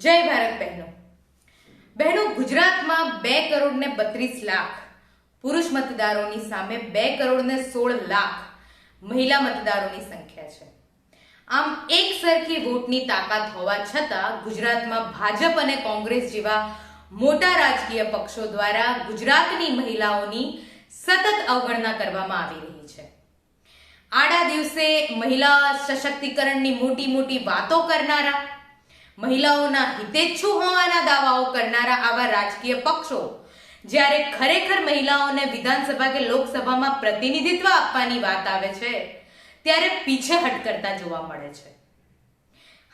જય ભારત બહેનો ગુજરાતમાં 2 કરોડ ને 32 લાખ પુરુષ મતદારોની સામે 2 કરોડ ને 16 લાખ મહિલા મતદારોની સંખ્યા છે. આમ એક સરખી વોટની તાકાત હોવા છતાં ગુજરાતમાં ભાજપ અને કોંગ્રેસ જેવા મોટા રાજકીય પક્ષો દ્વારા ગુજરાતની મહિલાઓની સતત અવગણના કરવામાં આવી રહી છે. આડા દિવસે મહિલા સશક્તિકરણની મોટી વાતો કરનારા, મહિલાઓના હિતેચ્છુ હોવાના દાવાઓ કરનારા આવા રાજકીય પક્ષો જ્યારે ખરેખર મહિલાઓને વિધાનસભા કે લોકસભામાં પ્રતિનિધિત્વ આપવાની વાત આવે છે ત્યારે પીછેહટ કરતા જોવા મળે છે.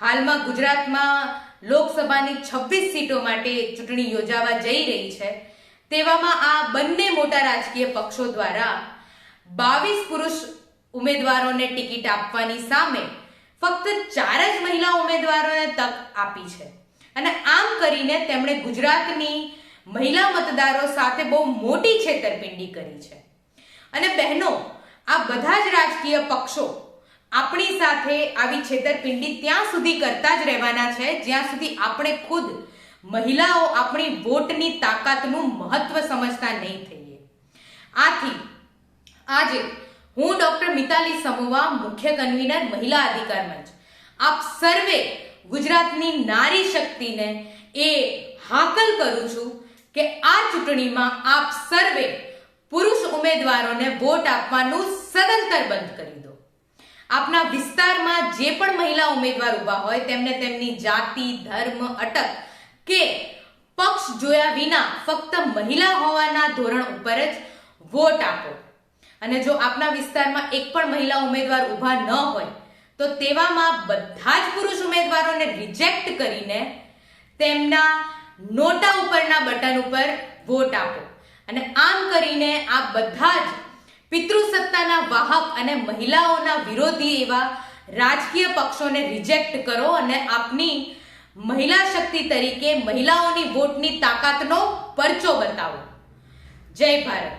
હાલમાં ગુજરાતમાં લોકસભાની 26 સીટો માટે ચૂંટણી યોજાવા જઈ રહી છે. તેવામાં આ બંને મોટા રાજકીય પક્ષો દ્વારા 22 પુરુષ ઉમેદવારોને ટિકિટ આપવાની સામે ફક્ત 4 જ મહિલા ઉમેદવારોને તક આપી છે અને આમ કરીને તેમણે ગુજરાતની મહિલા મતદારો સાથે બહુ મોટી છેતરપિંડી કરી છે. અને બહેનો, આ બધા જ રાજકીય પક્ષો આપણી સાથે આવી છેતરપિંડી ત્યાં સુધી કરતા જ રહેવાના છે જ્યાં સુધી આપણે ખુદ મહિલાઓ આપણી વોટની તાકાતનું મહત્વ સમજતા નહીં થઈએ. આથી આજે હું ડોક્ટર મિતાલી સમોવા, મુખ્ય કન્વીનર મહિલા અધિકાર મંચ, આપ સર્વે ગુજરાતની નારી શક્તિને એ હાકલ કરું છું કે આ ચૂંટણીમાં આપ સર્વે પુરુષ ઉમેદવારોને વોટ આપવાનું સદંતર બંધ કરી દો. આપના વિસ્તારમાં જે પણ મહિલા ઉમેદવાર ઊભા હોય તેમને તેમની જાતિ, ધર્મ, અટક કે પક્ષ જોયા વિના ફક્ત મહિલા હોવાના ધોરણ ઉપર જ વોટ આપો. અને જો આપના વિસ્તારમાં એક પણ મહિલા ઉમેદવાર ઊભા ન હોય તો તેવામાં બધા જ પુરુષ ઉમેદવારોને રિજેક્ટ કરીને તેમના નોટા ઉપરના બટન ઉપર વોટ આપો. અને આમ કરીને આ બધા જ પિતૃસત્તાના વાહક અને મહિલાઓના વિરોધી એવા રાજકીય પક્ષોને રિજેક્ટ કરો અને આપની મહિલા શક્તિ તરીકે મહિલાઓની વોટની તાકાતનો પરચો બતાવો. જય ભારત.